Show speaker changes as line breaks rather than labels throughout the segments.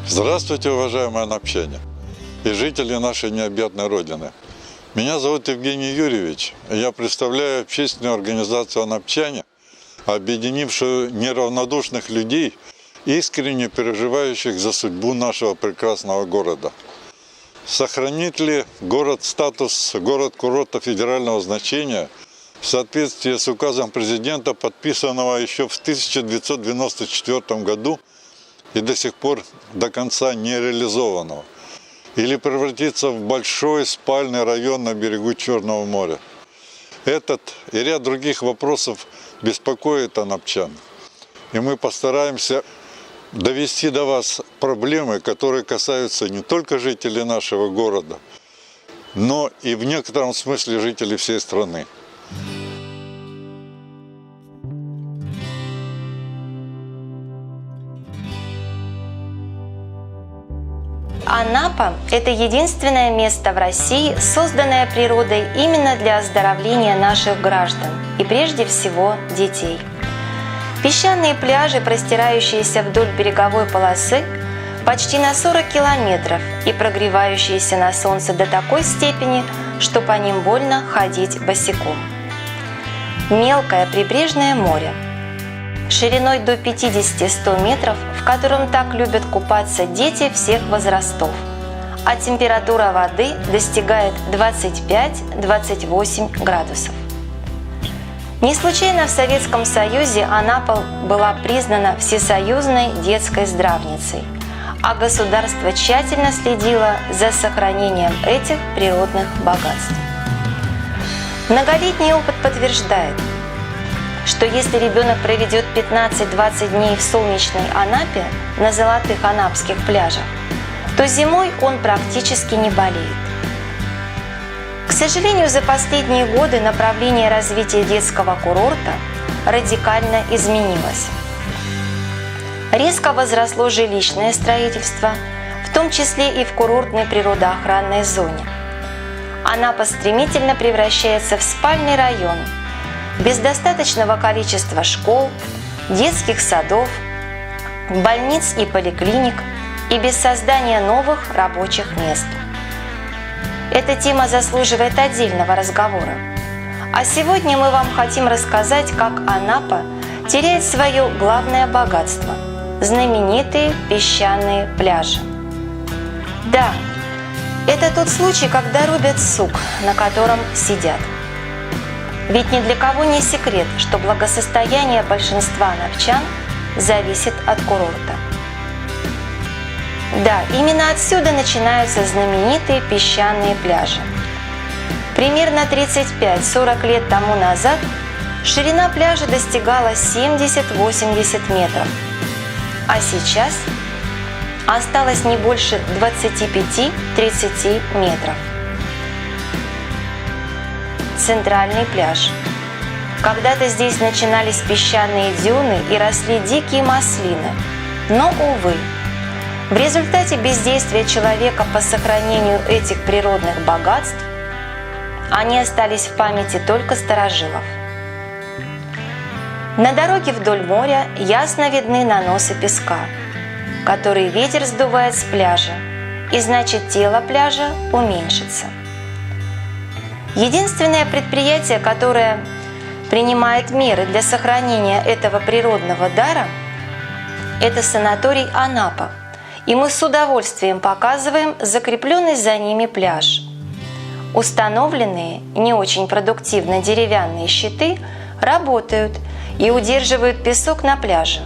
Здравствуйте, уважаемые анапчане и жители нашей необъятной Родины. Меня зовут Евгений Юрьевич, и я представляю общественную организацию «Анапчане», объединившую неравнодушных людей, искренне переживающих за судьбу нашего прекрасного города. Сохранит ли город статус город-курорта федерального значения в соответствии с указом президента, подписанного еще в 1994 году и до сих пор до конца не реализованного? Или превратиться в большой спальный район на берегу Черного моря? Этот и ряд других вопросов беспокоит анапчан. И мы постараемся довести до вас проблемы, которые касаются не только жителей нашего города, но и в некотором смысле жителей всей страны.
Анапа – это единственное место в России, созданное природой именно для оздоровления наших граждан и прежде всего детей. Песчаные пляжи, простирающиеся вдоль береговой полосы почти на 40 километров и прогревающиеся на солнце до такой степени, что по ним больно ходить босиком. Мелкое прибрежное море шириной до 50-100 метров, в котором так любят купаться дети всех возрастов, а температура воды достигает 25-28 градусов. Не случайно в Советском Союзе Анапа была признана всесоюзной детской здравницей, а государство тщательно следило за сохранением этих природных богатств. Многолетний опыт подтверждает, что если ребенок проведет 15-20 дней в солнечной Анапе на золотых анапских пляжах, то зимой он практически не болеет. К сожалению, за последние годы направление развития детского курорта радикально изменилось. Резко возросло жилищное строительство, в том числе и в курортной природоохранной зоне. Анапа стремительно превращается в спальный район, без достаточного количества школ, детских садов, больниц и поликлиник и без создания новых рабочих мест. Эта тема заслуживает отдельного разговора. А сегодня мы вам хотим рассказать, как Анапа теряет свое главное богатство – знаменитые песчаные пляжи. Да, это тот случай, когда рубят сук, на котором сидят. Ведь ни для кого не секрет, что благосостояние большинства анапчан зависит от курорта. Да, именно отсюда начинаются знаменитые песчаные пляжи. Примерно 35-40 лет тому назад ширина пляжа достигала 70-80 метров, а сейчас осталось не больше 25-30 метров. Центральный пляж. Когда-то здесь начинались песчаные дюны и росли дикие маслины, но, увы, в результате бездействия человека по сохранению этих природных богатств они остались в памяти только старожилов. На дороге вдоль моря ясно видны наносы песка, который ветер сдувает с пляжа, и значит тело пляжа уменьшится. Единственное предприятие, которое принимает меры для сохранения этого природного дара, это санаторий Анапа, и мы с удовольствием показываем закрепленный за ними пляж. Установленные не очень продуктивно деревянные щиты работают и удерживают песок на пляже.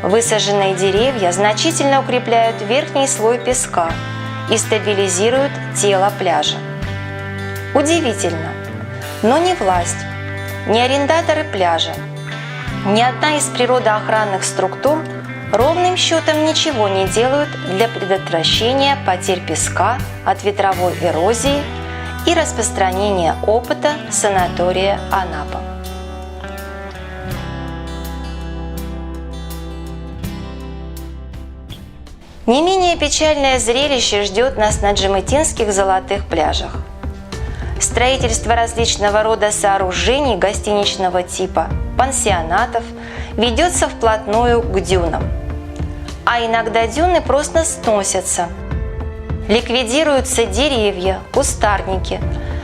Высаженные деревья значительно укрепляют верхний слой песка и стабилизируют тело пляжа. Удивительно, но ни власть, ни арендаторы пляжа, ни одна из природоохранных структур ровным счетом ничего не делают для предотвращения потерь песка от ветровой эрозии и распространения опыта санатория Анапа. Не менее печальное зрелище ждет нас на джеметинских золотых пляжах. Строительство различного рода сооружений гостиничного типа, пансионатов ведется вплотную к дюнам. а иногда дюны просто сносятся. Ликвидируются деревья, кустарники,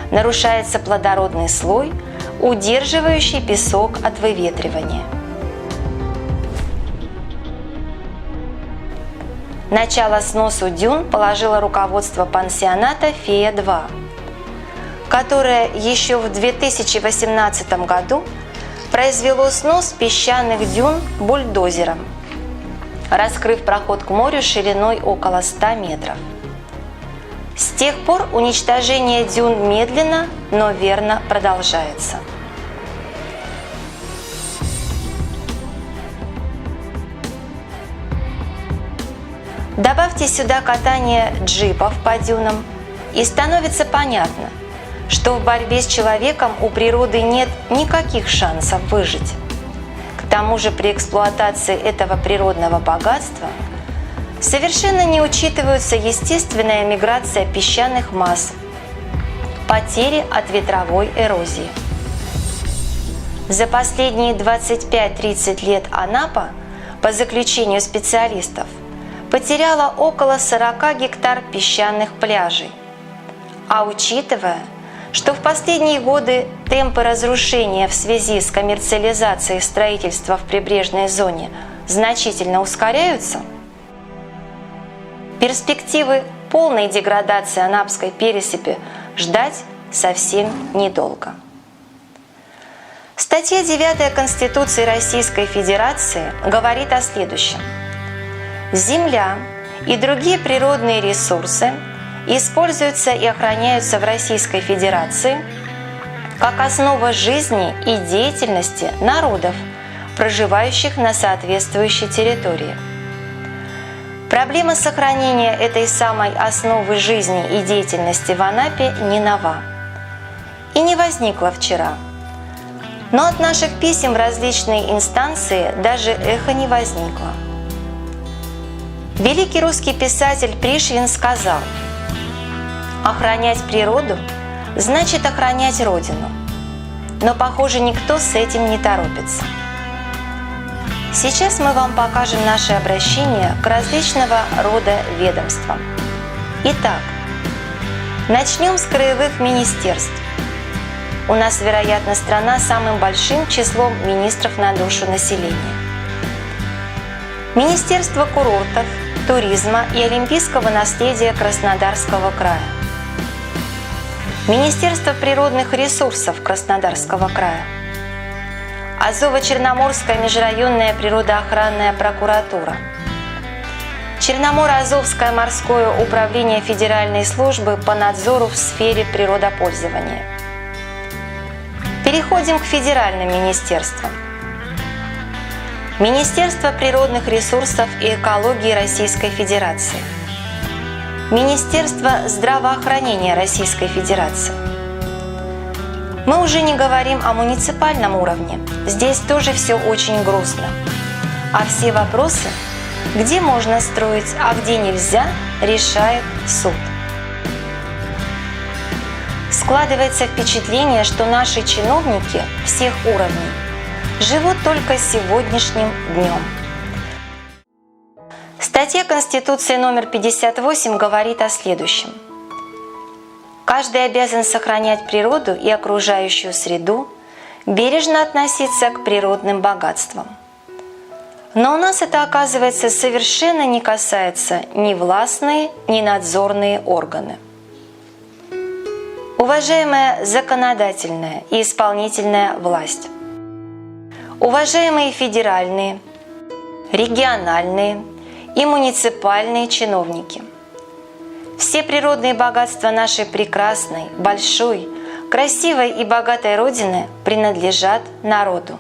нарушается плодородный слой, удерживающий песок от выветривания. Начало сносу дюн положило руководство пансионата «Фея-2», которое еще в 2018 году произвело снос песчаных дюн бульдозером, раскрыв проход к морю шириной около 100 метров. С тех пор уничтожение дюн медленно, но верно продолжается. Добавьте сюда катание джипов по дюнам, и становится понятно, что в борьбе с человеком у природы нет никаких шансов выжить. К тому же при эксплуатации этого природного богатства совершенно не учитываются естественная миграция песчаных масс, потери от ветровой эрозии. За последние 25-30 лет Анапа, по заключению специалистов, потеряла около 40 гектар песчаных пляжей. А учитывая, что в последние годы темпы разрушения в связи с коммерциализацией строительства в прибрежной зоне значительно ускоряются, перспективы полной деградации Анапской пересыпи ждать совсем недолго. Статья 9 Конституции Российской Федерации говорит о следующем. Земля и другие природные ресурсы используются и охраняются в Российской Федерации как основа жизни и деятельности народов, проживающих на соответствующей территории. Проблема сохранения этой самой основы жизни и деятельности в Анапе не нова и не возникла вчера. Но от наших писем в различные инстанции даже эхо не возникло. Великий русский писатель Пришвин сказал: «Охранять природу значит охранять Родину». Но, похоже, никто с этим не торопится. Сейчас мы вам покажем наше обращение к различного рода ведомствам. Итак, начнем с краевых министерств. У нас, вероятно, страна с самым большим числом министров на душу населения. Министерство курортов, туризма и олимпийского наследия Краснодарского края. Министерство природных ресурсов Краснодарского края. Азово-Черноморская межрайонная природоохранная прокуратура. Черноморо-Азовское морское управление Федеральной службы по надзору в сфере природопользования. Переходим к федеральным министерствам. Министерство природных ресурсов и экологии Российской Федерации. Министерство здравоохранения Российской Федерации. Мы уже не говорим о муниципальном уровне. Здесь тоже все очень грустно. А все вопросы, где можно строить, а где нельзя, решает суд. Складывается впечатление, что наши чиновники всех уровней живут только сегодняшним днем. Статья Конституции номер 58 говорит о следующем. Каждый обязан сохранять природу и окружающую среду, бережно относиться к природным богатствам. Но у нас это, оказывается, совершенно не касается ни властные, ни надзорные органы. Уважаемая законодательная и исполнительная власть, уважаемые федеральные, региональные и муниципальные чиновники, все природные богатства нашей прекрасной, большой, красивой и богатой Родины принадлежат народу.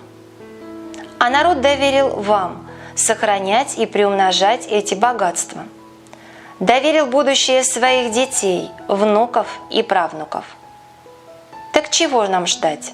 А народ доверил вам сохранять и приумножать эти богатства. Доверил будущее своих детей, внуков и правнуков. Так чего нам ждать?